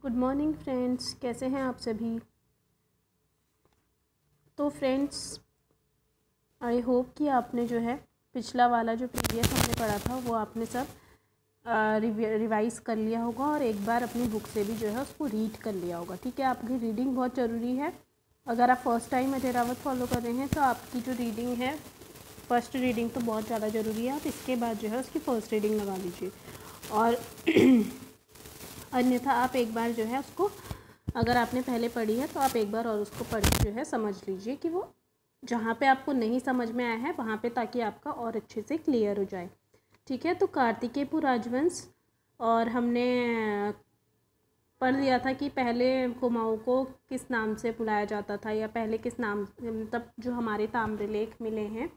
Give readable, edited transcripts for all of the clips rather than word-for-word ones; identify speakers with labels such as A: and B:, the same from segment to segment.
A: Good morning friends, कैसे हैं आप सभी। तो फ्रेंड्स, आई होप कि आपने जो है पिछला वाला जो प्रीवियस हमने पढ़ा था वो आपने सब रिवाइज़ कर लिया होगा और एक बार अपनी बुक से भी जो है उसको रीड कर लिया होगा। ठीक है, आपकी रीडिंग बहुत ज़रूरी है। अगर आप first time Ajay Rawat follow कर रहे हैं तो आपकी जो रीडिंग है, फर्स्ट रीडिंग तो बहुत ज़्यादा ज़रूरी है। आप इसके बाद जो है उसकी फ़र्स्ट रीडिंग लगा लीजिए और अन्यथा आप एक बार जो है उसको, अगर आपने पहले पढ़ी है तो आप एक बार और उसको पढ़ के जो है समझ लीजिए कि वो जहाँ पे आपको नहीं समझ में आया है वहाँ पे, ताकि आपका और अच्छे से क्लियर हो जाए। ठीक है, तो कार्तिकेयपुर राजवंश, और हमने पढ़ लिया था कि पहले कुमाऊँ को किस नाम से बुलाया जाता था, या पहले किस नाम, मतलब जो हमारे ताम्रलेख मिले हैं,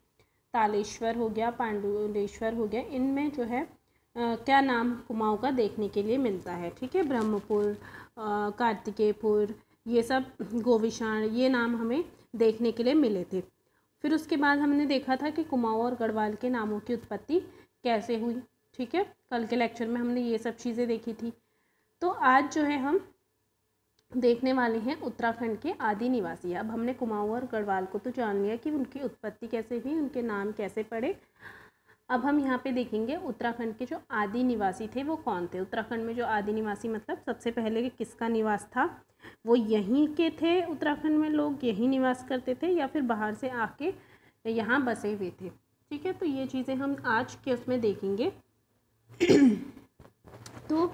A: तालेश्वर हो गया, पांडुलेश्वर हो गया, इनमें जो है क्या नाम कुमाऊँ का देखने के लिए मिलता है। ठीक है, ब्रह्मपुर, कार्तिकेयपुर, ये सब, गोविशाण, ये नाम हमें देखने के लिए मिले थे। फिर उसके बाद हमने देखा था कि कुमाऊँ और गढ़वाल के नामों की उत्पत्ति कैसे हुई। ठीक है, कल के लेक्चर में हमने ये सब चीज़ें देखी थी। तो आज जो है हम देखने वाले हैं उत्तराखंड के आदि निवासी। अब हमने कुमाऊँ और गढ़वाल को तो जान लिया कि उनकी उत्पत्ति कैसे हुई, उनके नाम कैसे पड़े। अब हम यहाँ पे देखेंगे उत्तराखंड के जो आदि निवासी थे वो कौन थे। उत्तराखंड में जो आदि निवासी, मतलब सबसे पहले किसका निवास था, वो यहीं के थे, उत्तराखंड में लोग यहीं निवास करते थे या फिर बाहर से आके यहाँ बसे हुए थे। ठीक है, तो ये चीज़ें हम आज के उसमें देखेंगे। तो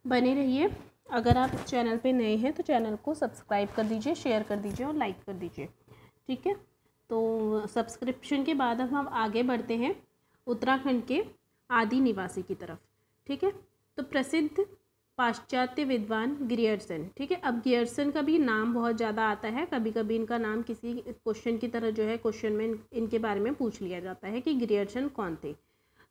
A: बने रहिए। अगर आप इस चैनल पे नए हैं तो चैनल को सब्सक्राइब कर दीजिए, शेयर कर दीजिए और लाइक कर दीजिए। ठीक है, तो सब्सक्रिप्शन के बाद अब हम आगे बढ़ते हैं उत्तराखंड के आदि निवासी की तरफ। ठीक है, तो प्रसिद्ध पाश्चात्य विद्वान ग्रियर्सन। ठीक है, अब ग्रियर्सन का भी नाम बहुत ज़्यादा आता है, कभी कभी इनका नाम किसी क्वेश्चन की तरह जो है क्वेश्चन में इनके बारे में पूछ लिया जाता है कि ग्रियर्सन कौन थे।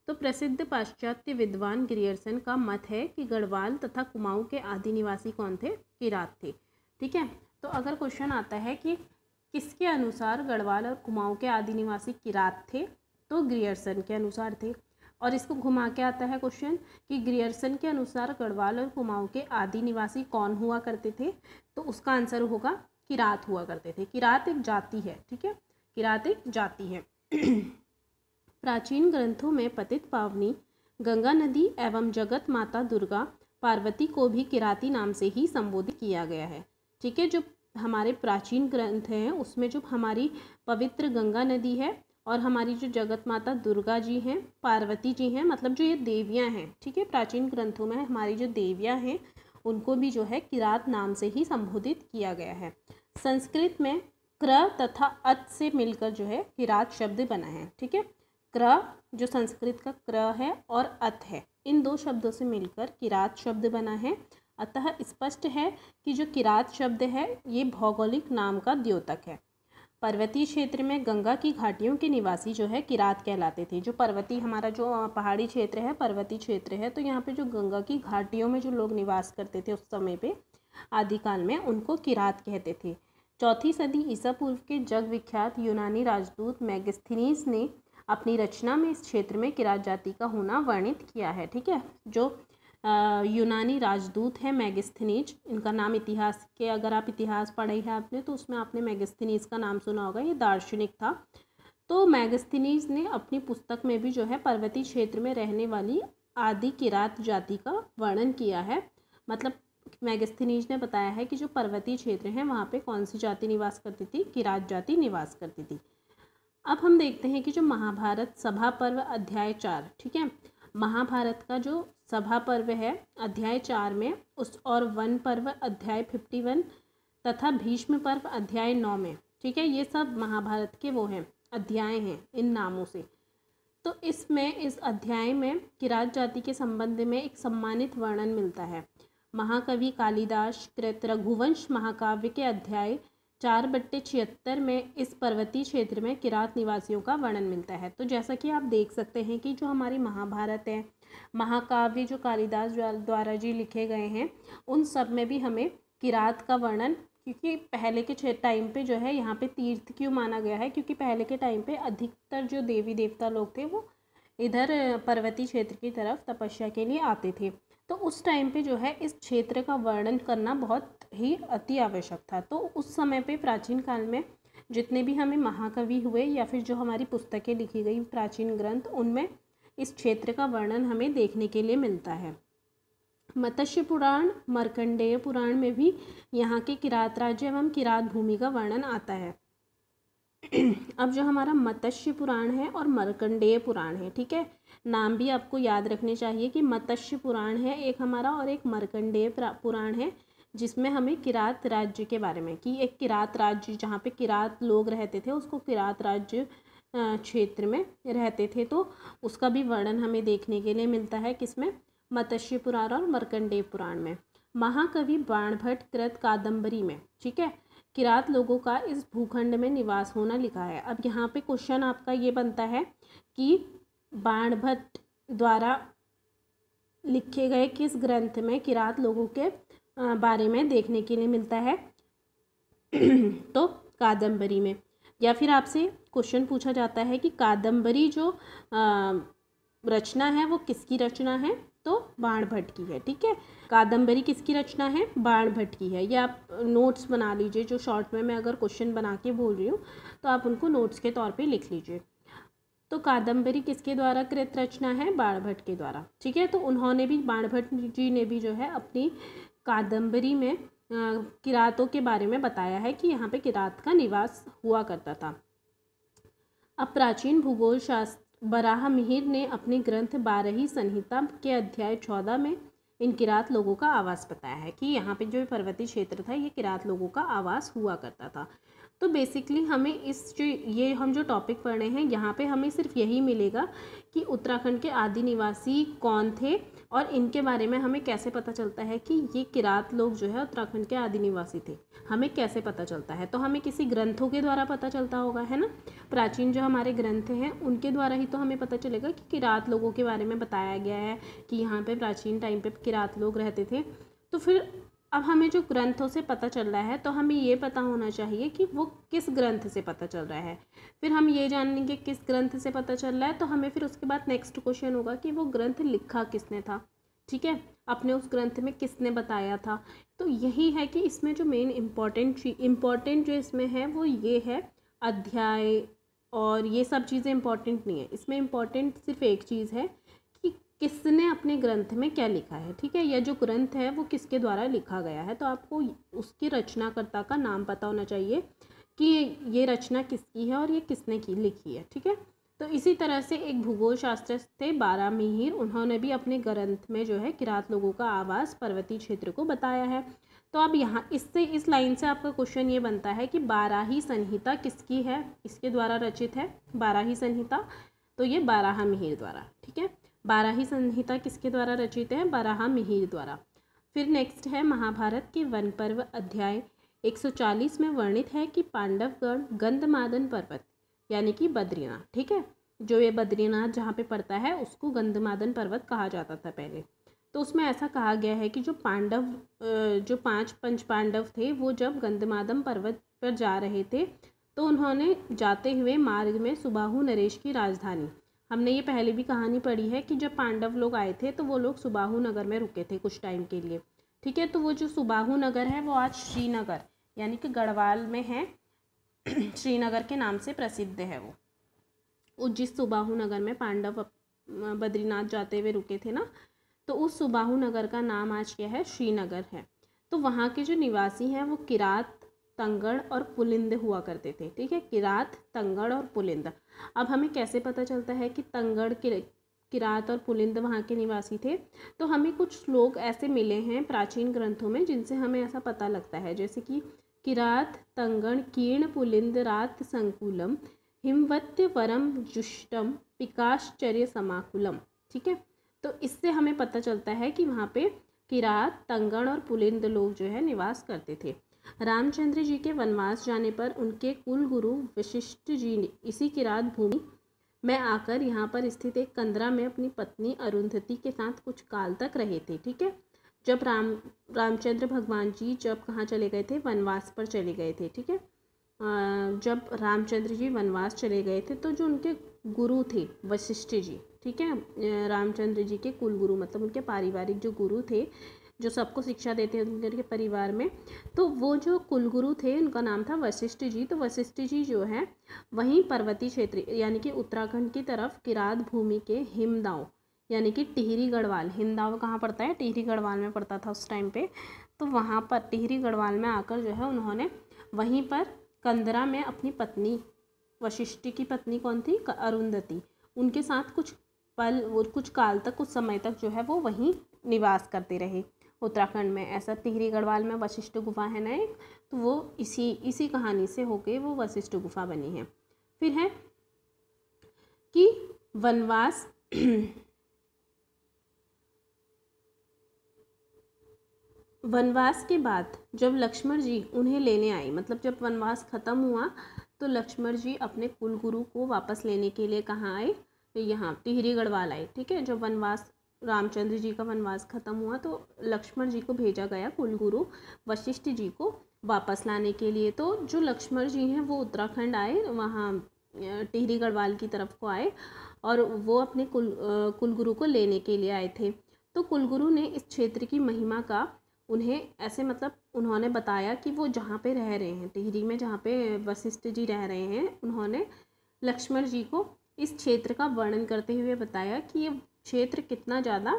A: तो प्रसिद्ध पाश्चात्य विद्वान ग्रियर्सन का मत है कि गढ़वाल तथा कुमाऊँ के आदि निवासी कौन थे, किरात थे। ठीक है, तो अगर क्वेश्चन आता है कि किसके अनुसार गढ़वाल और कुमाऊँ के आदि निवासी किरात थे, तो ग्रियर्सन के अनुसार थे। और इसको घुमा के आता है क्वेश्चन कि ग्रियर्सन के अनुसार गढ़वाल और कुमाऊँ के आदि निवासी कौन हुआ करते थे, तो उसका आंसर होगा किरात हुआ करते थे। किरात एक जाति है। ठीक है, किरात एक जाति है। प्राचीन ग्रंथों में पतित पावनी गंगा नदी एवं जगत माता दुर्गा पार्वती को भी किराती नाम से ही संबोधित किया गया है। ठीक है, जो हमारे प्राचीन ग्रंथ हैं उसमें जो हमारी पवित्र गंगा नदी है और हमारी जो जगत माता दुर्गा जी हैं, पार्वती जी हैं, मतलब जो ये देवियाँ हैं, ठीक है, प्राचीन ग्रंथों में हमारी जो देवियाँ हैं उनको भी जो है किरात नाम से ही संबोधित किया गया है। संस्कृत में क्र तथा अत से मिलकर जो है किरात शब्द बना है। ठीक है, क्र जो संस्कृत का क्र है और अत है, इन दो शब्दों से मिलकर किरात शब्द बना है। अतः स्पष्ट है कि जो किरात शब्द है ये भौगोलिक नाम का द्योतक है। पर्वतीय क्षेत्र में गंगा की घाटियों के निवासी जो है किरात कहलाते थे। जो पर्वतीय, हमारा जो पहाड़ी क्षेत्र है, पर्वतीय क्षेत्र है, तो यहाँ पे जो गंगा की घाटियों में जो लोग निवास करते थे उस समय पे, आदिकाल में, उनको किरात कहते थे। 4वीं सदी ईसा पूर्व के जग विख्यात यूनानी राजदूत मैगस्थनीज ने अपनी रचना में इस क्षेत्र में किरात जाति का होना वर्णित किया है। ठीक है, जो यूनानी राजदूत हैं मैगस्थनीज, इनका नाम इतिहास के, अगर आप इतिहास पढ़े हैं आपने तो उसमें आपने मैगस्थनीज का नाम सुना होगा, ये दार्शनिक था। तो मैगस्थनीज ने अपनी पुस्तक में भी जो है पर्वतीय क्षेत्र में रहने वाली आदि किरात जाति का वर्णन किया है। मतलब मैगस्थनीज ने बताया है कि जो पर्वतीय क्षेत्र हैं वहाँ पे कौन सी जाति निवास करती थी, किरात जाति निवास करती थी। अब हम देखते हैं कि जो महाभारत सभा पर्व अध्याय 4, ठीक है, महाभारत का जो सभा पर्व है अध्याय 4 में, उस और वन पर्व अध्याय 51 तथा भीष्म पर्व अध्याय 9 में, ठीक है, ये सब महाभारत के वो हैं, अध्याय हैं इन नामों से। तो इसमें, इस अध्याय में किरात जाति के संबंध में एक सम्मानित वर्णन मिलता है। महाकवि कालिदास कृत रघुवंश महाकाव्य के अध्याय 4/76 में इस पर्वतीय क्षेत्र में किरात निवासियों का वर्णन मिलता है। तो जैसा कि आप देख सकते हैं कि जो हमारी महाभारत है, महाकाव्य जो कालिदास द्वारा जी लिखे गए हैं, उन सब में भी हमें किरात का वर्णन, क्योंकि पहले के टाइम पे जो है यहाँ पे तीर्थ क्यों माना गया है, क्योंकि पहले के टाइम पे अधिकतर जो देवी देवता लोग थे वो इधर पर्वतीय क्षेत्र की तरफ तपस्या के लिए आते थे। तो उस टाइम पे जो है इस क्षेत्र का वर्णन करना बहुत ही अति आवश्यक था। तो उस समय पे प्राचीन काल में जितने भी हमें महाकवि हुए या फिर जो हमारी पुस्तकें लिखी गई प्राचीन ग्रंथ, उनमें इस क्षेत्र का वर्णन हमें देखने के लिए मिलता है। मत्स्य पुराण, मार्कंडेय पुराण में भी यहाँ के किरात राज्य एवं किरात भूमि का वर्णन आता है। अब जो हमारा मत्स्य पुराण है और मार्कंडेय पुराण है, ठीक है, नाम भी आपको याद रखने चाहिए कि मत्स्य पुराण है एक हमारा और एक मार्कंडेय पुराण है, जिसमें हमें किरात राज्य के बारे में, कि एक किरात राज्य जहाँ पे किरात लोग रहते थे उसको किरात राज्य क्षेत्र में रहते थे, तो उसका भी वर्णन हमें देखने के लिए मिलता है किसमें, मत्स्य पुराण और मार्कंडेय पुराण में। महाकवि बाणभट्ट कृत कादंबरी में, ठीक है, किरात लोगों का इस भूखंड में निवास होना लिखा है। अब यहाँ पे क्वेश्चन आपका ये बनता है कि बाणभट्ट द्वारा लिखे गए किस ग्रंथ में किरात लोगों के बारे में देखने के लिए मिलता है तो कादंबरी में। या फिर आपसे क्वेश्चन पूछा जाता है कि कादंबरी जो रचना है वो किसकी रचना है, तो बाणभट्ट की है, ठीक है। कादंबरी किसकी रचना है, बाणभट्ट की है। ये आप नोट्स बना लीजिए, जो शॉर्ट में मैं अगर क्वेश्चन बना के बोल रही हूँ तो आप उनको नोट्स के तौर पे लिख लीजिए। तो कादंबरी किसके द्वारा कृत रचना है, बाणभट्ट के द्वारा, ठीक है। तो उन्होंने भी, बाणभट्ट जी ने भी जो है अपनी कादंबरी में किरातों के बारे में बताया है कि यहाँ पे किरात का निवास हुआ करता था। अब प्राचीन भूगोल शास्त्र वराहमिहिर ने अपने ग्रंथ बारही संहिता के अध्याय 14 में इन किरात लोगों का आवास बताया है कि यहाँ पे जो पर्वतीय क्षेत्र था ये किरात लोगों का आवास हुआ करता था। तो बेसिकली हमें ये हम जो टॉपिक पढ़ रहे हैं यहाँ पे हमें सिर्फ यही मिलेगा कि उत्तराखंड के आदि निवासी कौन थे और इनके बारे में हमें कैसे पता चलता है कि ये किरात लोग जो है उत्तराखंड के आदि निवासी थे, हमें कैसे पता चलता है। तो हमें किसी ग्रंथों के द्वारा पता चलता होगा, है ना, प्राचीन जो हमारे ग्रंथ हैं उनके द्वारा ही तो हमें पता चलेगा कि किरात लोगों के बारे में बताया गया है कि यहाँ पे प्राचीन टाइम पे किरात लोग रहते थे। तो फिर अब हमें जो ग्रंथों से पता चल रहा है तो हमें ये पता होना चाहिए कि वो किस ग्रंथ से पता चल रहा है। फिर हम ये जान लेंगे किस ग्रंथ से पता चल रहा है तो हमें फिर उसके बाद नेक्स्ट क्वेश्चन होगा कि वो ग्रंथ लिखा किसने था, ठीक है, अपने उस ग्रंथ में किसने बताया था। तो यही है कि इसमें जो मेन इम्पॉर्टेंट जो इसमें है वो ये है, अध्याय और ये सब चीज़ें इम्पॉर्टेंट नहीं है। इसमें इम्पॉर्टेंट सिर्फ एक चीज़ है कि किसने अपने ग्रंथ में क्या लिखा है, ठीक है, या जो ग्रंथ है वो किसके द्वारा लिखा गया है। तो आपको उसकी रचनाकर्ता का नाम पता होना चाहिए कि ये रचना किसकी है और ये किसने लिखी है, ठीक है। तो इसी तरह से एक भूगोल शास्त्र थे बारामिहिर, उन्होंने भी अपने ग्रंथ में जो है किरात लोगों का आवास पर्वतीय क्षेत्र को बताया है। तो अब यहाँ इस लाइन से आपका क्वेश्चन ये बनता है कि बाराही संहिता किसकी है, इसके द्वारा रचित है बाराही संहिता, तो ये बाराहमिहिर द्वारा, ठीक है। बाराही संहिता किसके द्वारा रचित है, बाराहमिहिर द्वारा। फिर नेक्स्ट है महाभारत के वन पर्व अध्याय 140 में वर्णित है कि पांडवगण गंधमादन पर्वत यानी कि बद्रीनाथ, ठीक है, जो ये बद्रीनाथ जहाँ पे पड़ता है उसको गंधमादन पर्वत कहा जाता था पहले। तो उसमें ऐसा कहा गया है कि जो पंच पांडव थे वो जब गंधमादन पर्वत पर जा रहे थे तो उन्होंने जाते हुए मार्ग में सुबाहु नरेश की राजधानी, हमने ये पहले भी कहानी पढ़ी है कि जब पांडव लोग आए थे तो वो लोग सुबाहु नगर में रुके थे कुछ टाइम के लिए, ठीक है। तो वो जो सुबाहु नगर है वो आज श्रीनगर यानी कि गढ़वाल में है, श्रीनगर के नाम से प्रसिद्ध है वो जिस सुबाहु नगर में पांडव बद्रीनाथ जाते हुए रुके थे ना, तो उस सुबाहु नगर का नाम आज क्या है, श्रीनगर है। तो वहाँ के जो निवासी हैं वो किरात, तंगड़ और पुलिंद हुआ करते थे, ठीक है, किरात, तंगड़ और पुलिंद। अब हमें कैसे पता चलता है कि तंगड़, किरात और पुलिंद वहाँ के निवासी थे, तो हमें कुछ श्लोक ऐसे मिले हैं प्राचीन ग्रंथों में जिनसे हमें ऐसा पता लगता है, जैसे कि किरात तंगण कीर्ण पुलिंद रात संकुलम हिमवत्य वरम जुष्टम पिकाश्चर्य समाकुलम, ठीक है। तो इससे हमें पता चलता है कि वहाँ पे किरात, तंगण और पुलिंद लोग जो है निवास करते थे। रामचंद्र जी के वनवास जाने पर उनके कुल गुरु वशिष्ठ जी ने इसी किरात भूमि में आकर यहाँ पर स्थित एक कंदरा में अपनी पत्नी अरुंधति के साथ कुछ काल तक रहे थे, ठीक है। जब रामचंद्र भगवान जी जब कहाँ चले गए थे, वनवास पर चले गए थे, ठीक है। जब रामचंद्र जी वनवास चले गए थे तो जो उनके गुरु थे वशिष्ठ जी, ठीक है, रामचंद्र जी के कुल गुरु, मतलब उनके पारिवारिक जो गुरु थे, जो सबको शिक्षा देते हैं उनके परिवार में, तो वो जो कुलगुरु थे उनका नाम था वशिष्ठ जी। तो वशिष्ठ जी जो है वहीं पर्वतीय क्षेत्र यानी कि उत्तराखंड की तरफ किरात भूमि के हिमदाव यानी कि टिहरी गढ़वाल, हिमदाव कहाँ पड़ता है, टिहरी गढ़वाल में पड़ता था उस टाइम पे, तो वहाँ पर टिहरी गढ़वाल में आकर जो है उन्होंने वहीं पर कंदरा में अपनी पत्नी, वशिष्ठ की पत्नी कौन थी, अरुंधति, उनके साथ कुछ पल और कुछ काल तक, कुछ समय तक जो है वो वहीं निवास करते रहे उत्तराखंड में। ऐसा टिहरी गढ़वाल में वशिष्ठ गुफा है ना एक, तो वो इसी कहानी से होके वो वशिष्ठ गुफा बनी है। फिर है कि वनवास वनवास के बाद जब लक्ष्मण जी उन्हें लेने आए, मतलब जब वनवास खत्म हुआ तो लक्ष्मण जी अपने कुलगुरु को वापस लेने के लिए कहाँ आए, यहाँ टिहरी गढ़वाल आए, ठीक है। जब वनवास रामचंद्र जी का वनवास खत्म हुआ तो लक्ष्मण जी को भेजा गया कुलगुरु वशिष्ठ जी को वापस लाने के लिए। तो जो लक्ष्मण जी हैं वो उत्तराखंड आए, वहाँ टिहरी गढ़वाल की तरफ को आए और वो अपने कुलगुरु को लेने के लिए आए थे। तो कुलगुरु ने इस क्षेत्र की महिमा का उन्हें ऐसे, मतलब उन्होंने बताया कि वो जहाँ पे रह रहे हैं, टिहरी में जहाँ पे वशिष्ठ जी रह रहे हैं, उन्होंने लक्ष्मण जी को इस क्षेत्र का वर्णन करते हुए बताया कि ये क्षेत्र कितना ज़्यादा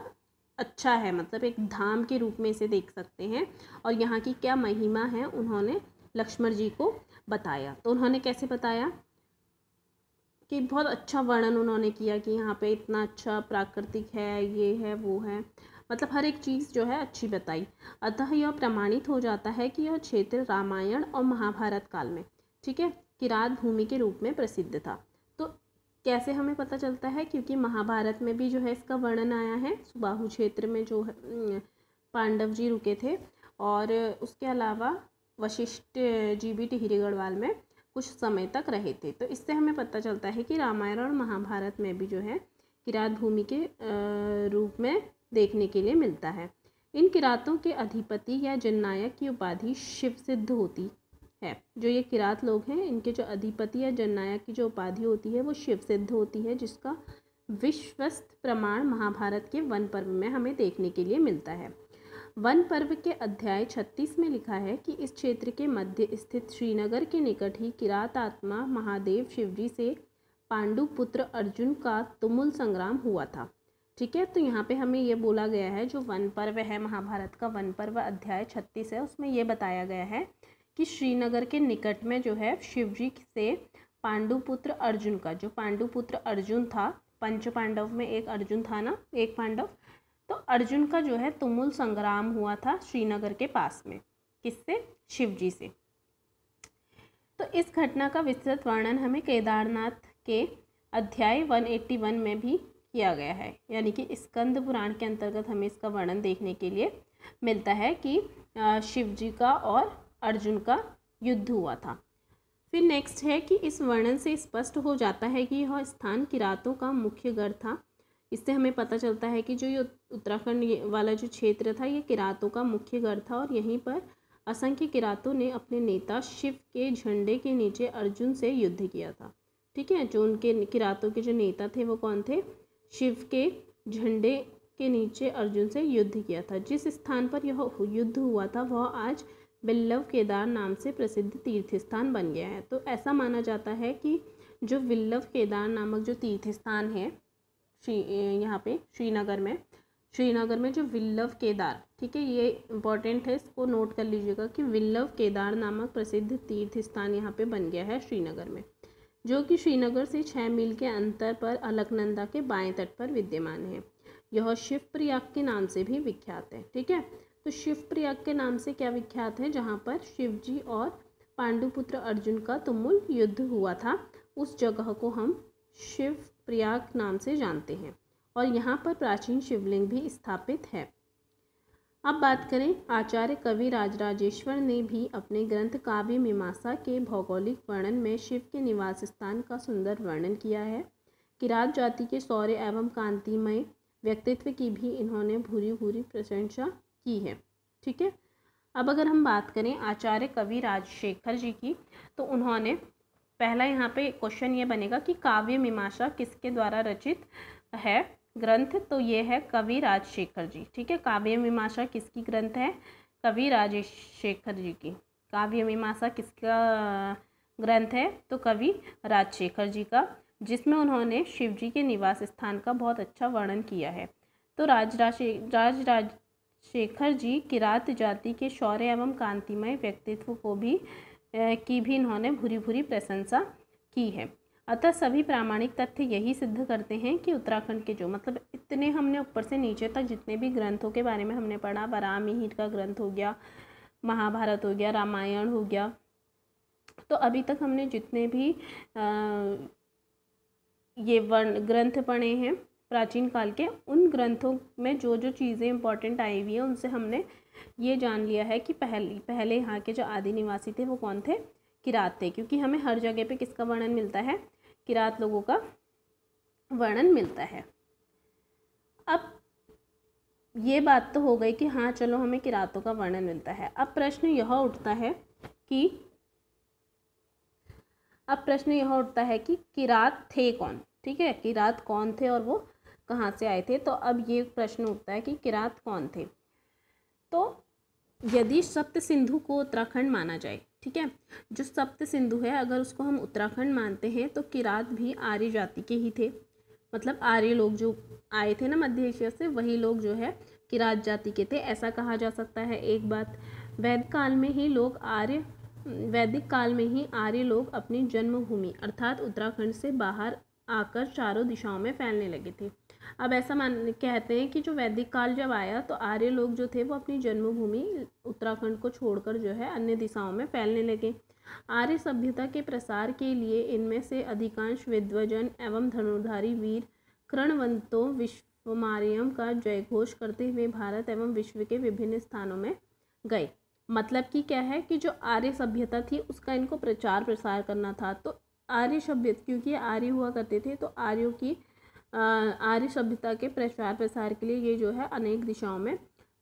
A: अच्छा है, मतलब एक धाम के रूप में इसे देख सकते हैं और यहाँ की क्या महिमा है उन्होंने लक्ष्मण जी को बताया। तो उन्होंने कैसे बताया कि बहुत अच्छा वर्णन उन्होंने किया कि यहाँ पे इतना अच्छा प्राकृतिक है, ये है वो है, मतलब हर एक चीज़ जो है अच्छी बताई। अतः यह प्रमाणित हो जाता है कि यह क्षेत्र रामायण और महाभारत काल में, ठीक है, किरात भूमि के रूप में प्रसिद्ध था। तो कैसे हमें पता चलता है, क्योंकि महाभारत में भी जो है इसका वर्णन आया है, सुबाहु क्षेत्र में जो है पांडव जी रुके थे, और उसके अलावा वशिष्ठ जी भी टिहरी गढ़वाल में कुछ समय तक रहे थे। तो इससे हमें पता चलता है कि रामायण और महाभारत में भी जो है किरात भूमि के रूप में देखने के लिए मिलता है। इन किरातों के अधिपति या जननायक की उपाधि शिव सिद्ध होती है। जो ये किरात लोग हैं इनके जो अधिपति या जननायक की जो उपाधि होती है वो शिव सिद्ध होती है, जिसका विश्वस्त प्रमाण महाभारत के वन पर्व में हमें देखने के लिए मिलता है। वन पर्व के अध्याय 36 में लिखा है कि इस क्षेत्र के मध्य स्थित श्रीनगर के निकट ही किरात आत्मा महादेव शिवजी से पांडु पुत्र अर्जुन का तुमुल संग्राम हुआ था, ठीक है। तो यहाँ पे हमें ये बोला गया है, जो वन पर्व है महाभारत का वन पर्व अध्याय 36 है, उसमें ये बताया गया है कि श्रीनगर के निकट में जो है शिवजी से पांडुपुत्र अर्जुन का, जो पांडुपुत्र अर्जुन था, पंच पांडव में एक अर्जुन था ना, एक पांडव, तो अर्जुन का जो है तुमुल संग्राम हुआ था श्रीनगर के पास में, किससे, शिवजी से। तो इस घटना का विस्तृत वर्णन हमें केदारनाथ के अध्याय 181 में भी किया गया है, यानी कि स्कंद पुराण के अंतर्गत हमें इसका वर्णन देखने के लिए मिलता है कि शिवजी का और अर्जुन का युद्ध हुआ था। फिर नेक्स्ट है कि इस वर्णन से स्पष्ट हो जाता है कि यह स्थान किरातों का मुख्य गढ़ था। इससे हमें पता चलता है कि जो ये उत्तराखंड वाला जो क्षेत्र था ये किरातों का मुख्य गढ़ था और यहीं पर असंख्य किरातों ने अपने नेता शिव के झंडे के नीचे अर्जुन से युद्ध किया था, ठीक है। जो उनके किरातों के जो नेता थे वो कौन थे, शिव के झंडे के नीचे अर्जुन से युद्ध किया था। जिस स्थान पर यह युद्ध हुआ था वह आज विल्लव केदार नाम से प्रसिद्ध तीर्थ स्थान बन गया है। तो ऐसा माना जाता है कि जो विल्लव केदार नामक जो तीर्थ स्थान है यहाँ पे श्रीनगर में जो विल्लव केदार, ठीक है, ये इम्पॉर्टेंट है, इसको नोट कर लीजिएगा कि विल्लव केदार नामक प्रसिद्ध तीर्थ स्थान यहाँ पे बन गया है श्रीनगर में, जो कि श्रीनगर से 6 मील के अंतर पर अलकनंदा के बाएं तट पर विद्यमान है। यह शिवप्रयाग के नाम से भी विख्यात है, ठीक है। तो शिवप्रयाग के नाम से क्या विख्यात है, जहाँ पर शिवजी और पांडुपुत्र अर्जुन का तुमुल युद्ध हुआ था, उस जगह को हम शिवप्रयाग नाम से जानते हैं और यहाँ पर प्राचीन शिवलिंग भी स्थापित है। अब बात करें, आचार्य कवि राजराजेश्वर ने भी अपने ग्रंथ काव्य मीमांसा के भौगोलिक वर्णन में शिव के निवास स्थान का सुंदर वर्णन किया है। किरात जाति के शौर्य एवं कांतिमय व्यक्तित्व की भी इन्होंने भूरी भूरी प्रशंसा की है, ठीक है। अब अगर हम बात करें आचार्य कवि राजशेखर जी की, तो उन्होंने पहला यहाँ पे क्वेश्चन ये बनेगा कि काव्य मीमांसा किसके द्वारा रचित है ग्रंथ, तो ये है कवि राजशेखर जी। ठीक है, काव्य मीमांसा किसकी ग्रंथ है, कवि राजशेखर जी की। काव्य मीमांसा किसका ग्रंथ है, तो कवि राजशेखर जी का, जिसमें उन्होंने शिव जी के निवास स्थान का बहुत अच्छा वर्णन किया है। तो राजशेखर जी किरात जाति के शौर्य एवं कांतिमय व्यक्तित्व को भी इन्होंने भूरी भूरी प्रशंसा की है। अतः सभी प्रामाणिक तथ्य यही सिद्ध करते हैं कि उत्तराखंड के जो, मतलब इतने हमने ऊपर से नीचे तक जितने भी ग्रंथों के बारे में हमने पढ़ा, वराहमिहिर का ग्रंथ हो गया, महाभारत हो गया, रामायण हो गया, तो अभी तक हमने जितने भी ये ग्रंथ पढ़े हैं प्राचीन काल के, उन ग्रंथों में जो जो चीज़ें इंपॉर्टेंट आई हुई है उनसे हमने ये जान लिया है कि पहले यहाँ के जो आदि निवासी थे वो कौन थे, किरात थे। क्योंकि हमें हर जगह पे किसका वर्णन मिलता है, किरात लोगों का वर्णन मिलता है। अब ये बात तो हो गई कि हाँ चलो हमें किरातों का वर्णन मिलता है। अब प्रश्न यह उठता है कि किरात थे कौन। ठीक है, किरात कौन थे और वो कहाँ से आए थे। तो अब ये प्रश्न उठता है कि किरात कौन थे। तो यदि सप्त सिंधु को उत्तराखंड माना जाए, ठीक है, जो सप्त सिंधु है अगर उसको हम उत्तराखंड मानते हैं, तो किरात भी आर्य जाति के ही थे। मतलब आर्य लोग जो आए थे ना मध्य एशिया से, वही लोग जो है किरात जाति के थे, ऐसा कहा जा सकता है। एक बात, वैदिक काल में ही आर्य लोग अपनी जन्मभूमि अर्थात उत्तराखंड से बाहर आकर चारों दिशाओं में फैलने लगे थे। अब ऐसा कहते हैं कि जो वैदिक काल जब आया तो आर्य लोग जो थे वो अपनी जन्मभूमि उत्तराखंड को छोड़कर जो है अन्य दिशाओं में फैलने लगे। आर्य सभ्यता के प्रसार के लिए इनमें से अधिकांश विद्वजन एवं धनुर्धारी वीर कृणवंतो विश्वमार्यम का जयघोष करते हुए भारत एवं विश्व के विभिन्न स्थानों में गए। मतलब कि क्या है कि जो आर्य सभ्यता थी उसका इनको प्रचार प्रसार करना था। तो आर्य सभ्यता, क्योंकि आर्य हुआ करते थे, तो आर्य सभ्यता के प्रचार प्रसार के लिए ये जो है अनेक दिशाओं में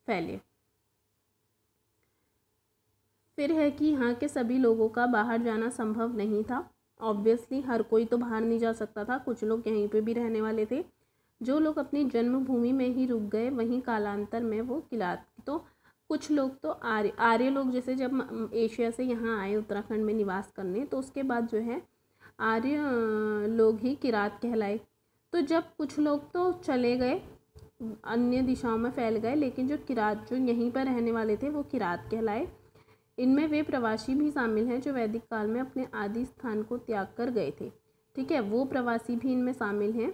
A: फैले। फिर है कि यहाँ के सभी लोगों का बाहर जाना संभव नहीं था। ऑब्वियसली हर कोई तो बाहर नहीं जा सकता था, कुछ लोग यहीं पे भी रहने वाले थे। जो लोग अपनी जन्मभूमि में ही रुक गए वहीं कालांतर में वो किरात, तो कुछ लोग तो आर्य लोग जैसे जब एशिया से यहाँ आए उत्तराखंड में निवास करने, तो उसके बाद जो है आर्य लोग ही किरात कहलाए। तो जब कुछ लोग तो चले गए अन्य दिशाओं में फैल गए, लेकिन जो किरात जो यहीं पर रहने वाले थे वो किरात कहलाए। इनमें वे प्रवासी भी शामिल हैं जो वैदिक काल में अपने आदि स्थान को त्याग कर गए थे। ठीक है, वो प्रवासी भी इनमें शामिल हैं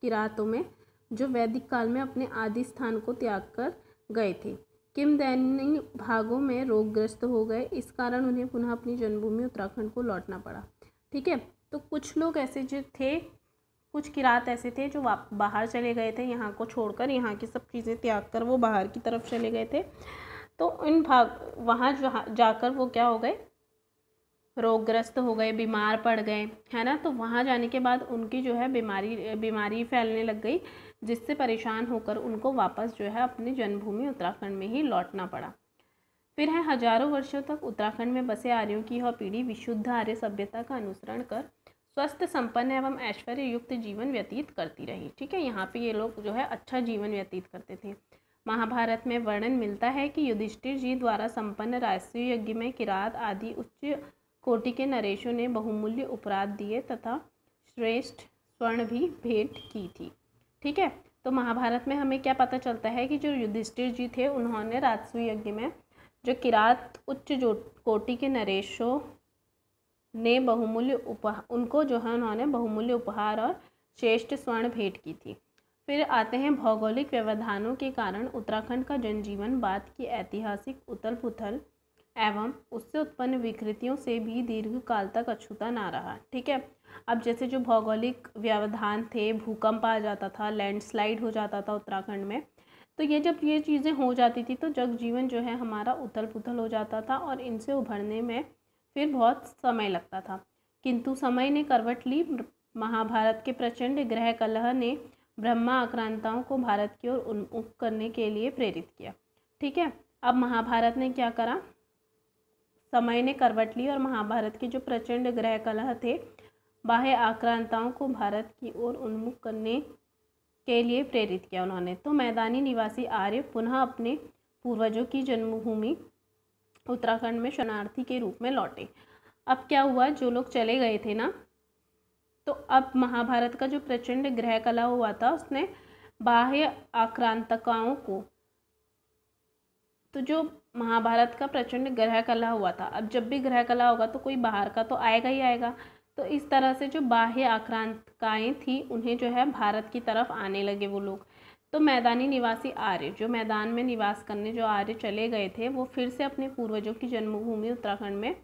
A: किरातों में जो वैदिक काल में अपने आदि स्थान को त्याग कर गए थे। किमदैनी भागों में रोगग्रस्त हो गए, इस कारण उन्हें पुनः अपनी जन्मभूमि उत्तराखंड को लौटना पड़ा। ठीक है, तो कुछ लोग ऐसे जो थे, कुछ किरात ऐसे थे जो बाहर चले गए थे, यहाँ को छोड़कर, यहाँ की सब चीज़ें त्याग कर वो बाहर की तरफ चले गए थे। तो इन वहाँ जाकर वो क्या हो गए, रोगग्रस्त हो गए, बीमार पड़ गए, है ना। तो वहाँ जाने के बाद उनकी जो है बीमारी फैलने लग गई, जिससे परेशान होकर उनको वापस जो है अपनी जन्मभूमि उत्तराखंड में ही लौटना पड़ा। फिर है हजारों वर्षों तक उत्तराखंड में बसे आर्यों की यह पीढ़ी विशुद्ध आर्य सभ्यता का अनुसरण कर स्वस्थ, संपन्न एवं ऐश्वर्य युक्त जीवन व्यतीत करती रही। ठीक है, यहाँ पे ये लोग जो है अच्छा जीवन व्यतीत करते थे। महाभारत में वर्णन मिलता है कि युधिष्ठिर जी द्वारा संपन्न राष्ट्रीय यज्ञ में किरात आदि उच्च कोटि के नरेशों ने बहुमूल्य उपहार दिए तथा श्रेष्ठ स्वर्ण भी भेंट की थी। ठीक है, तो महाभारत में हमें क्या पता चलता है कि जो युधिष्ठिर जी थे उन्होंने राजसूय यज्ञ में जो किरात उच्च कोटि के नरेशों ने उनको जो है उन्होंने बहुमूल्य उपहार और श्रेष्ठ स्वर्ण भेंट की थी। फिर आते हैं भौगोलिक व्यवधानों के कारण उत्तराखंड का जनजीवन बाद की ऐतिहासिक उथल पुथल एवं उससे उत्पन्न विकृतियों से भी दीर्घ काल तक अछूता ना रहा। ठीक है, अब जैसे जो भौगोलिक व्यवधान थे, भूकंप आ जाता था, लैंडस्लाइड हो जाता था उत्तराखंड में, तो जब ये चीज़ें हो जाती थी तो जनजीवन जो है हमारा उथल पुथल हो जाता था और इनसे उभरने में फिर बहुत समय लगता था। किंतु समय ने करवट ली। महाभारत के प्रचंड गृह कलह ने ब्रह्मा आक्रांताओं को भारत की ओर उन्मुख करने के लिए प्रेरित किया। ठीक है, अब महाभारत ने क्या करा, समय ने करवट ली और महाभारत के जो प्रचंड गृह कलह थे, बाह्य आक्रांताओं को भारत की ओर उन्मुख करने के लिए प्रेरित किया उन्होंने। तो मैदानी निवासी आर्य पुनः अपने पूर्वजों की जन्मभूमि उत्तराखंड में शरणार्थी के रूप में लौटे। अब क्या हुआ, जो लोग चले गए थे ना, तो अब महाभारत का जो प्रचंड गृह कलह हुआ था उसने बाह्य आक्रांतकाओं को, तो जो महाभारत का प्रचंड गृह कलह हुआ था, अब जब भी गृह कलह होगा तो कोई बाहर का तो आएगा ही आएगा। तो इस तरह से जो बाह्य आक्रांतिकाएँ थी उन्हें जो है भारत की तरफ आने लगे वो लोग। तो मैदानी निवासी आर्य, जो मैदान में निवास करने जो आर्य चले गए थे, वो फिर से अपने पूर्वजों की जन्मभूमि उत्तराखंड में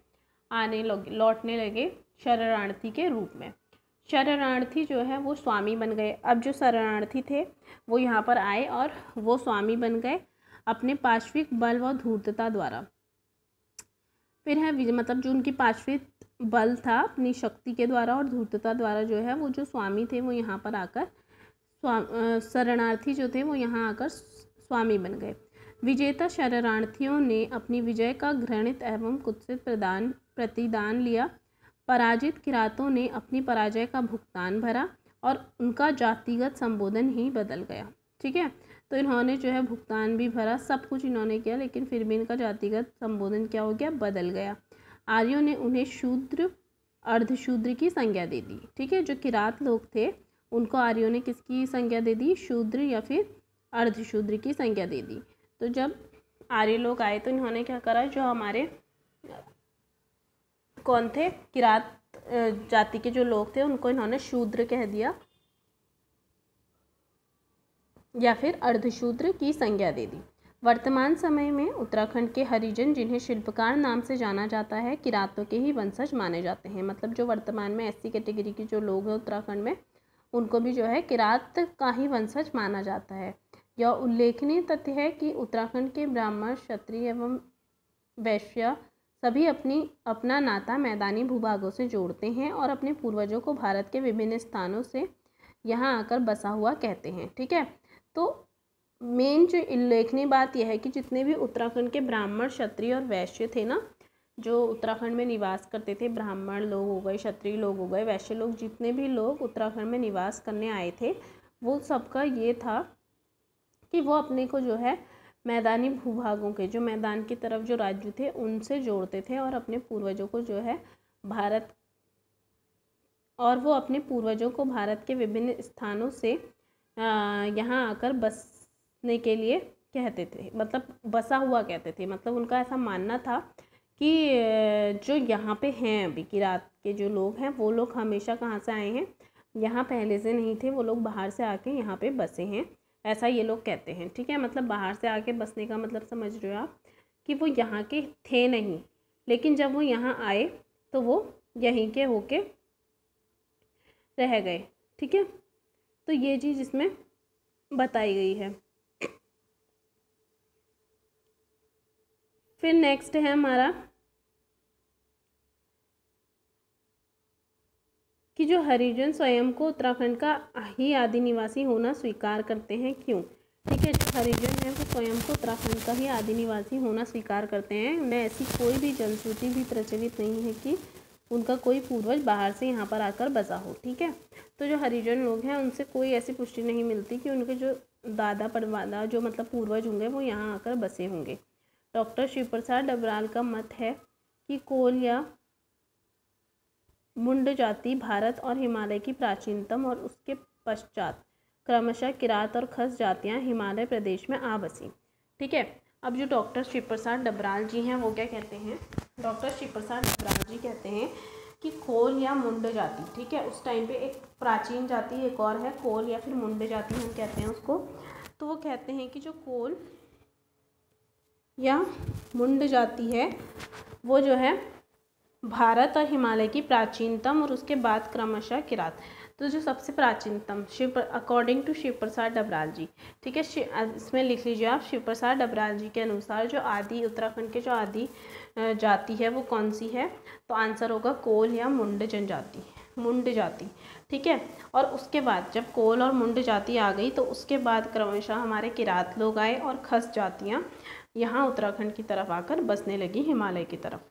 A: लौटने लगे शरणार्थी के रूप में। शरणार्थी जो है वो स्वामी बन गए। अब जो शरणार्थी थे वो यहाँ पर आए और वो स्वामी बन गए अपने पाश्विक बल व धूर्तता द्वारा। फिर है मतलब जो उनकी पाश्विक बल था अपनी शक्ति के द्वारा और धूर्तता द्वारा जो है वो जो स्वामी थे वो यहाँ पर आकर शरणार्थी जो थे वो यहाँ आकर स्वामी बन गए। विजेता शरणार्थियों ने अपनी विजय का घृणित एवं कुत्सित प्रतिदान लिया। पराजित किरातों ने अपनी पराजय का भुगतान भरा और उनका जातिगत संबोधन ही बदल गया। ठीक है, तो इन्होंने जो है भुगतान भी भरा, सब कुछ इन्होंने किया, लेकिन फिर भी इनका जातिगत संबोधन क्या हो गया, बदल गया। आर्यों ने उन्हें शूद्र अर्धशूद्र की संज्ञा दे दी। ठीक है, जो किरात लोग थे उनको आर्यों ने किसकी संज्ञा दे दी, शूद्र या फिर अर्धशूद्र की संज्ञा दे दी। तो जब आर्य लोग आए तो इन्होंने क्या करा, जो हमारे कौन थे, किरात जाति के जो लोग थे उनको इन्होंने शूद्र कह दिया या फिर अर्धशूद्र की संज्ञा दे दी। वर्तमान समय में उत्तराखंड के हरिजन, जिन्हें शिल्पकार नाम से जाना जाता है, किरातों के ही वंशज माने जाते हैं। मतलब जो वर्तमान में एससी कैटेगरी के जो लोग हैं उत्तराखंड में, उनको भी जो है किरात का ही वंशज माना जाता है। यह उल्लेखनीय तथ्य है कि उत्तराखंड के ब्राह्मण, क्षत्रिय एवं वैश्य सभी अपना नाता मैदानी भूभागों से जोड़ते हैं और अपने पूर्वजों को भारत के विभिन्न स्थानों से यहाँ आकर बसा हुआ कहते हैं। ठीक है, तो मेन जो उल्लेखनीय बात यह है कि जितने भी उत्तराखंड के ब्राह्मण, क्षत्रिय और वैश्य थे ना, जो उत्तराखंड में निवास करते थे, ब्राह्मण लोग हो गए, क्षत्रिय लोग हो गए, वैश्य लोग, जितने भी लोग उत्तराखंड में निवास करने आए थे, वो सबका ये था कि वो अपने को जो है मैदानी भूभागों के, जो मैदान की तरफ जो राज्य थे उनसे जोड़ते थे और अपने पूर्वजों को जो है भारत के विभिन्न स्थानों से यहाँ आकर बसने के लिए कहते थे, मतलब बसा हुआ कहते थे। मतलब उनका ऐसा मानना था कि जो यहाँ पे हैं अभी किरात के जो लोग हैं, वो लोग हमेशा कहाँ से आए हैं, यहाँ पहले से नहीं थे, वो लोग बाहर से आके यहाँ पे बसे हैं, ऐसा ये लोग कहते हैं। ठीक है, मतलब बाहर से आके बसने का मतलब समझ रहे हो आप कि वो यहाँ के थे नहीं, लेकिन जब वो यहाँ आए तो वो यहीं के होके रह गए। ठीक है, तो ये चीज़ इसमें बताई गई है। फिर नेक्स्ट है हमारा कि जो हरिजन स्वयं को उत्तराखंड का ही आदि निवासी होना स्वीकार करते हैं, क्यों। ठीक है, जो हरिजन है वो स्वयं को उत्तराखंड का ही आदि निवासी होना स्वीकार करते हैं। उन्हें ऐसी कोई भी जनश्रुति भी प्रचलित नहीं है कि उनका कोई पूर्वज बाहर से यहाँ पर आकर बसा हो। ठीक है, तो जो हरिजन लोग हैं उनसे कोई ऐसी पुष्टि नहीं मिलती कि उनके जो दादा परदादा जो मतलब पूर्वज होंगे वो यहाँ आकर बसे होंगे। डॉक्टर शिव प्रसाद डबराल का मत है कि कोल या मुंड जाति भारत और हिमालय की प्राचीनतम और उसके पश्चात क्रमशः किरात और खस जातियाँ हिमालय प्रदेश में आ बसी। ठीक है, अब जो डॉक्टर शिव प्रसाद डबराल जी हैं वो क्या कहते हैं, डॉक्टर शिव प्रसाद डबराल जी कहते हैं कि कोल या मुंड जाति, ठीक है, उस टाइम पे एक प्राचीन जाति एक और है कोल या फिर मुंड जाति हम कहते हैं उसको। तो वो कहते हैं कि जो कोल या मुंड जाति है वो जो है भारत और हिमालय की प्राचीनतम और उसके बाद क्रमशः किरात। तो जो सबसे प्राचीनतम अकॉर्डिंग टू शिव प्रसाद डबराल जी, ठीक है, इसमें लिख लीजिए आप, शिव प्रसाद डबराल जी के अनुसार जो आदि उत्तराखंड के जो आदि जाति है वो कौन सी है, तो आंसर होगा कोल या मुंड जनजाति, मुंड जाति। ठीक है, और उसके बाद जब कोल और मुंड जाति आ गई तो उसके बाद क्रमशः हमारे किरात लोग आए और खस जातियाँ यहाँ उत्तराखंड की तरफ आकर बसने लगी हिमालय की तरफ।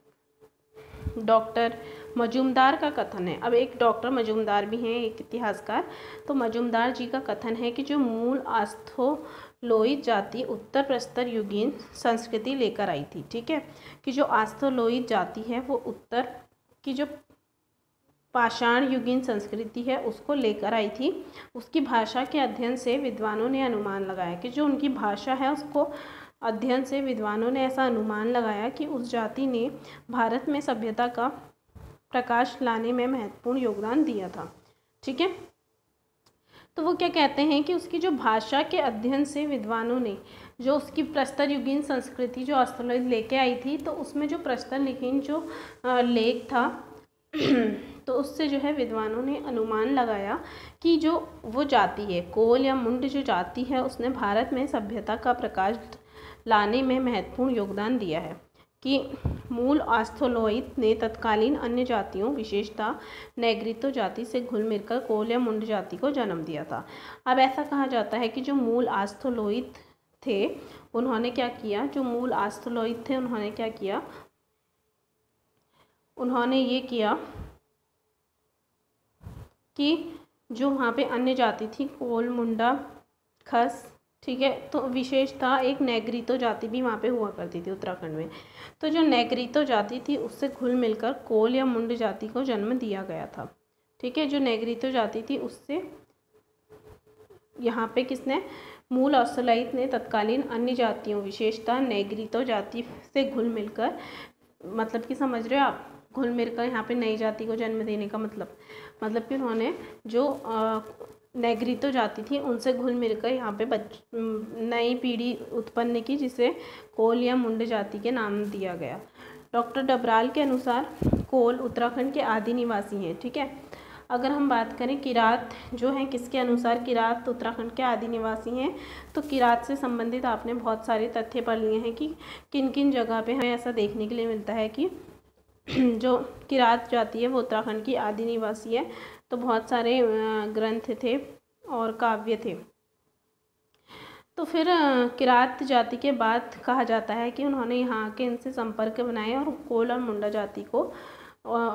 A: डॉक्टर मजूमदार का कथन है। अब एक डॉक्टर मजूमदार भी हैं, एक इतिहासकार। तो मजूमदार जी का कथन है कि जो मूल आस्थोलोइद जाति उत्तर प्रस्तर युगीन संस्कृति लेकर आई थी। ठीक है, कि जो आस्थोलोइद जाति है वो उत्तर की जो पाषाण युगीन संस्कृति है उसको लेकर आई थी। उसकी भाषा के अध्ययन से विद्वानों ने अनुमान लगाया कि जो उनकी भाषा है उसको अध्ययन से विद्वानों ने ऐसा अनुमान लगाया कि उस जाति ने भारत में सभ्यता का प्रकाश लाने में महत्वपूर्ण योगदान दिया था। ठीक है, तो वो क्या कहते हैं कि उसकी जो भाषा के अध्ययन से विद्वानों ने जो उसकी प्रस्तर युगीन संस्कृति जो आस्थोलोइद लेके आई थी, तो उसमें जो प्रस्तर युगीन जो लेख था तो उससे जो है विद्वानों ने अनुमान लगाया कि जो वो जाति है कोल या मुंड जो जाति है उसने भारत में सभ्यता का प्रकाश लाने में महत्वपूर्ण योगदान दिया है। कि मूल आस्थोलोइद ने तत्कालीन अन्य जातियों विशेषतः नेग्रितो जाति से घुल मिलकर कोल या मुंड जाति को जन्म दिया था। अब ऐसा कहा जाता है कि जो मूल आस्थोलोइद थे उन्होंने क्या किया, जो मूल आस्थोलोइद थे उन्होंने क्या किया, उन्होंने ये किया कि जो वहाँ पे अन्य जाति थी कोल मुंडा खस, ठीक है, तो विशेषतः एक नेग्रितो जाति भी वहाँ पे हुआ करती थी उत्तराखंड में। तो जो नेग्रितो जाति थी उससे घुल मिलकर कोल या मुंड जाति को जन्म दिया गया था। ठीक है, जो नेग्रितो जाति थी उससे यहाँ पे किसने, मूल आस्थोलोइद ने तत्कालीन अन्य जातियों विशेषतः नेग्रितो जाति से घुल मिलकर, मतलब कि समझ रहे हो आप, घुल मिलकर यहाँ पे नई जाति को जन्म देने का मतलब कि उन्होंने जो नेग्रितो जाति थी उनसे घुल मिलकर यहाँ पे नई पीढ़ी उत्पन्न की जिसे कोल या मुंड जाति के नाम दिया गया। डॉक्टर डबराल के अनुसार कोल उत्तराखंड के आदि निवासी हैं। ठीक है, अगर हम बात करें किरात जो हैं, किसके अनुसार किरात उत्तराखंड के आदि निवासी हैं, तो किरात से संबंधित आपने बहुत सारे तथ्य पढ़ लिए हैं कि किन किन जगह पे हमें ऐसा देखने के लिए मिलता है कि जो किरात जाति है वो उत्तराखंड की आदि निवासी है। तो बहुत सारे ग्रंथ थे और काव्य थे। तो फिर किरात जाति के बाद कहा जाता है कि उन्होंने यहाँ के इनसे संपर्क बनाए और कोल और मुंडा जाति को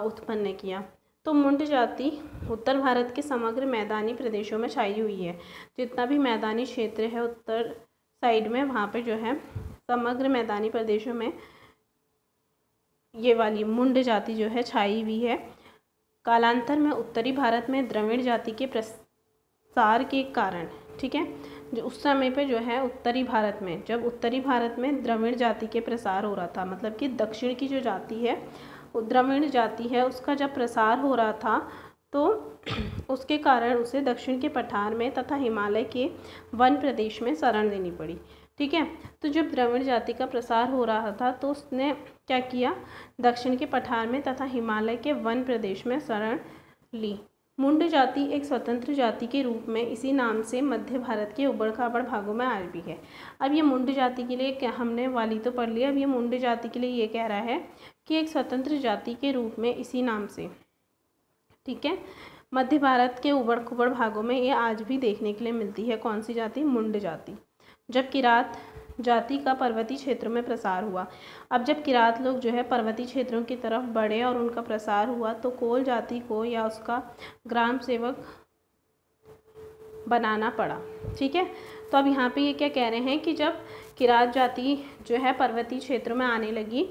A: उत्पन्न किया। तो मुंड जाति उत्तर भारत के समग्र मैदानी प्रदेशों में छाई हुई है। जितना भी मैदानी क्षेत्र है उत्तर साइड में वहाँ पे जो है समग्र मैदानी प्रदेशों में ये वाली मुंड जाति जो है छाई हुई है। कालांतर में उत्तरी भारत में द्रविड़ जाति के प्रसार के कारण, ठीक है, जो उस समय पे जो है उत्तरी भारत में, जब उत्तरी भारत में द्रविड़ जाति के प्रसार हो रहा था, मतलब कि दक्षिण की जो जाति है द्रविड़ जाति है उसका जब प्रसार हो रहा था तो उसके कारण उसे दक्षिण के पठार में तथा हिमालय के वन प्रदेश में शरण लेनी पड़ी। ठीक है, तो जब द्रविड़ जाति का प्रसार हो रहा था तो उसने क्या किया, दक्षिण के पठार में तथा हिमालय के वन प्रदेश में शरण ली। मुंड जाति एक स्वतंत्र जाति के रूप में इसी नाम से मध्य भारत के उबड़ खाबड़ भागों में आज भी है। अब ये मुंड जाति के लिए क्या, हमने वाली तो पढ़ लिया, अब ये मुंड जाति के लिए ये कह रहा है कि एक स्वतंत्र जाति के रूप में इसी नाम से, ठीक है, मध्य भारत के उबड़ खुबड़ भागों में ये आज भी देखने के लिए मिलती है। कौन सी जाति, मुंड जाति। जब किरात जाति का पर्वतीय क्षेत्रों में प्रसार हुआ, अब जब किरात लोग जो है पर्वतीय क्षेत्रों की तरफ बढ़े और उनका प्रसार हुआ तो कोल जाति को या उसका ग्राम सेवक बनाना पड़ा। ठीक है, तो अब यहाँ पे ये क्या कह रहे हैं कि जब किरात जाति जो है पर्वतीय क्षेत्रों में आने लगी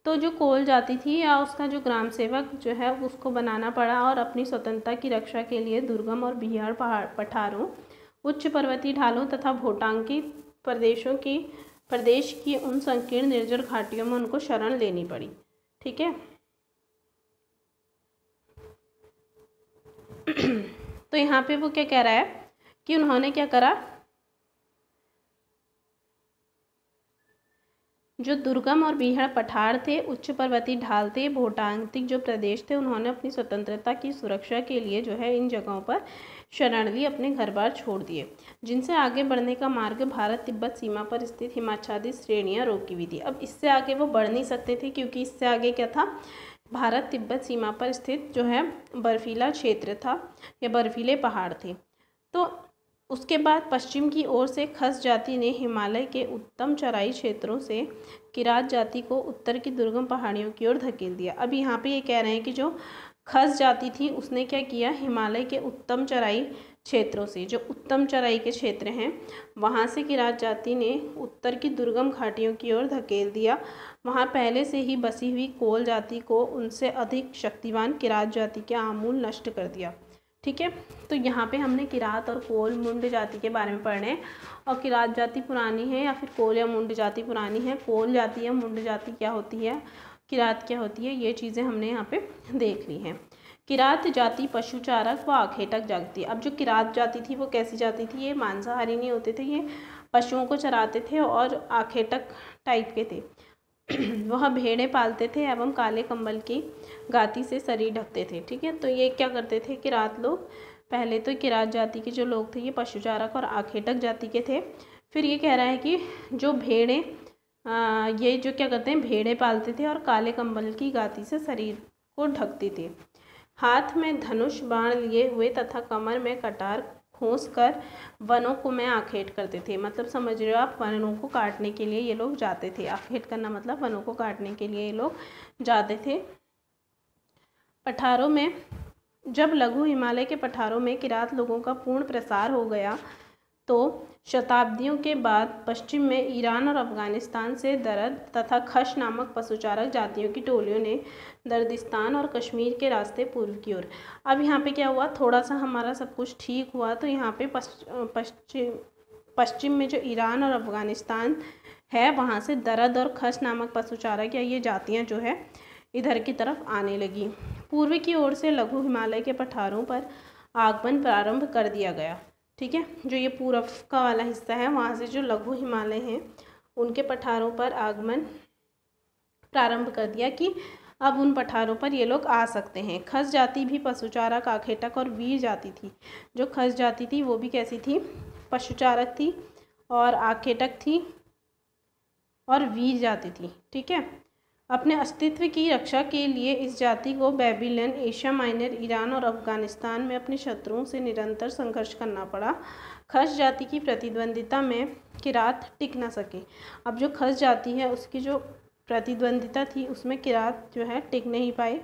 A: तो जो कोल जाति थी या उसका जो ग्राम सेवक जो है उसको बनाना पड़ा और अपनी स्वतंत्रता की रक्षा के लिए दुर्गम और बिहार पठारों, उच्च पर्वतीय ढालों तथा भूटांकी प्रदेश की उन संकीर्ण निर्जर घाटियों में उनको शरण लेनी पड़ी। ठीक है, तो यहाँ पे वो क्या कह रहा है कि उन्होंने क्या करा, जो दुर्गम और बीहड़ पठार थे, उच्च पर्वतीय ढाल थे, भूटांतिक जो प्रदेश थे, उन्होंने अपनी स्वतंत्रता की सुरक्षा के लिए जो है इन जगहों पर शरण ली, अपने घर बार छोड़ दिए, जिनसे आगे बढ़ने का मार्ग भारत तिब्बत सीमा पर स्थित हिमाच्छादित श्रेणियां रोकी हुई थी। अब इससे आगे वो बढ़ नहीं सकते थे क्योंकि इससे आगे क्या था, भारत तिब्बत सीमा पर स्थित जो है बर्फीला क्षेत्र था या बर्फीले पहाड़ थे। तो उसके बाद पश्चिम की ओर से खस जाति ने हिमालय के उत्तम चराई क्षेत्रों से किरात जाति को उत्तर की दुर्गम पहाड़ियों की ओर धकेल दिया। अब यहाँ पे ये कह रहे हैं कि जो खस जाति थी उसने क्या किया, हिमालय के उत्तम चराई क्षेत्रों से, जो उत्तम चराई के क्षेत्र हैं वहाँ से किरात जाति ने उत्तर की दुर्गम घाटियों की ओर धकेल दिया। वहाँ पहले से ही बसी हुई कोल जाति को उनसे अधिक शक्तिवान किरात जाति के आमूल नष्ट कर दिया। ठीक है, तो यहाँ पे हमने किरात और कोल मुंड जाति के बारे में पढ़े हैं। और किरात जाति पुरानी है या फिर कोल या मुंड जाति पुरानी है, कोल जाति या मुंड जाति क्या होती है, किरात क्या होती है, ये चीज़ें हमने यहाँ पे देख ली हैं। किरात जाति पशुचारक व आखेटक जाति। अब जो किरात जाति थी वो कैसी जाति थी, ये मांसाहारी नहीं होते थे, ये पशुओं को चराते थे और आखेटक टाइप के थे। वह भेड़ें पालते थे एवं काले कंबल की गाती से शरीर ढकते थे। ठीक है, तो ये क्या करते थे किरात लोग, पहले तो किरात जाति के जो लोग थे ये पशुचारक और आखेटक जाति के थे। फिर ये कह रहा है कि जो भेड़ें ये जो क्या करते हैं, भेड़ें पालते थे और काले कंबल की गाती से शरीर को ढकते थे। हाथ में धनुष बाण लिए हुए तथा कमर में कटार खोस कर वनों को में आखेट करते थे। मतलब समझ रहे हो आप, वनों को काटने के लिए ये लोग जाते थे। आखेट करना मतलब वनों को काटने के लिए ये लोग जाते थे। पठारों में, जब लघु हिमालय के पठारों में किरात लोगों का पूर्ण प्रसार हो गया तो शताब्दियों के बाद पश्चिम में ईरान और अफगानिस्तान से दरद तथा खश नामक पशुचारक जातियों की टोलियों ने दर्दिस्तान और कश्मीर के रास्ते पूर्व की ओर। अब यहाँ पे क्या हुआ, थोड़ा सा हमारा सब कुछ ठीक हुआ तो यहाँ पे पश्चिम में जो ईरान और अफगानिस्तान है वहाँ से दरद और खश नामक पशुचारक या ये जातियाँ जो है इधर की तरफ आने लगी। पूर्व की ओर से लघु हिमालय के पठारों पर आगमन प्रारंभ कर दिया गया। ठीक है, जो ये पूर्व का वाला हिस्सा है वहाँ से जो लघु हिमालय हैं उनके पठारों पर आगमन प्रारंभ कर दिया कि अब उन पठारों पर ये लोग आ सकते हैं। खस जाति भी पशुचारक, आखेटक और वीर जाति थी। जो खस जाति थी वो भी कैसी थी, पशुचारक थी और आखेटक थी और वीर जाति थी। ठीक है, अपने अस्तित्व की रक्षा के लिए इस जाति को बेबीलोन, एशिया माइनर, ईरान और अफगानिस्तान में अपने शत्रुओं से निरंतर संघर्ष करना पड़ा। खस जाति की प्रतिद्वंदिता में किरात टिक न सके। अब जो खस जाति है उसकी जो प्रतिद्वंदिता थी उसमें किरात जो है टिक नहीं पाए।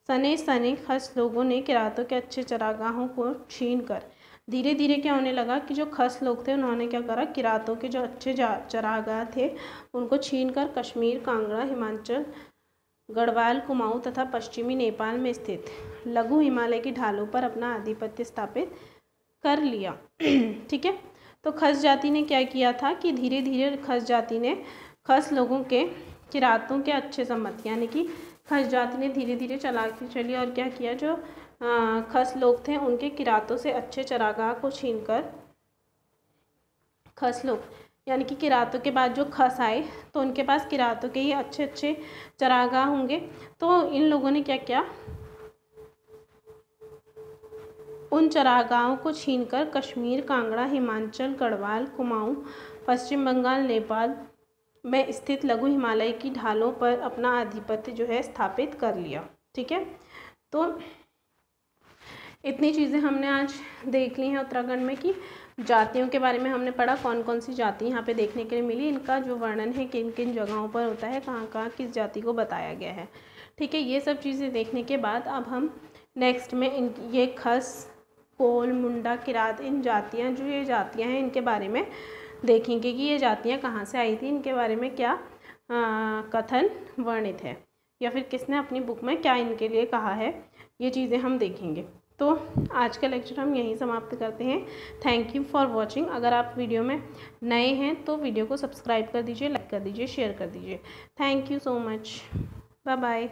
A: सने सने खस लोगों ने किरातों के अच्छे चरागाहों को छीन कर, धीरे धीरे क्या होने लगा कि जो खस लोग थे उन्होंने क्या करा, किरातों के जो अच्छे चरागाह थे उनको छीनकर कश्मीर, कांगड़ा, हिमाचल, गढ़वाल, कुमाऊं तथा पश्चिमी नेपाल में स्थित लघु हिमालय की ढालों पर अपना आधिपत्य स्थापित कर लिया। ठीक है, तो खस जाति ने क्या किया था कि धीरे धीरे खस जाति ने खस लोगों के किरातों के अच्छे संबंध, यानी कि खस जाति ने धीरे धीरे चला के चली और क्या किया, जो खस लोग थे उनके किरातों से अच्छे चरागाह को छीनकर, खस लोग यानी कि किरातों के बाद जो खस आए तो उनके पास किरातों के ही अच्छे अच्छे चरागाह होंगे, तो इन लोगों ने क्या किया, उन चरागाहों को छीनकर कश्मीर, कांगड़ा, हिमाचल, गढ़वाल, कुमाऊं, पश्चिम बंगाल, नेपाल में स्थित लघु हिमालय की ढालों पर अपना आधिपत्य जो है स्थापित कर लिया। ठीक है, तो इतनी चीज़ें हमने आज देख ली हैं उत्तराखंड में कि जातियों के बारे में हमने पढ़ा, कौन कौन सी जाति यहाँ पे देखने के लिए मिली, इनका जो वर्णन है किन किन जगहों पर होता है, कहाँ कहाँ किस जाति को बताया गया है। ठीक है, ये सब चीज़ें देखने के बाद अब हम नेक्स्ट में ये खस, कोल, मुंडा, किरात, इन जातियाँ जो ये जातियाँ हैं इनके बारे में देखेंगे कि ये जातियाँ कहाँ से आई थी, इनके बारे में क्या कथन वर्णित है या फिर किसने अपनी बुक में क्या इनके लिए कहा है, ये चीज़ें हम देखेंगे। तो आज का लेक्चर हम यहीं समाप्त करते हैं। Thank you for watching. अगर आप वीडियो में नए हैं तो वीडियो को सब्सक्राइब कर दीजिए, लाइक कर दीजिए, शेयर कर दीजिए। Thank you so much, bye bye.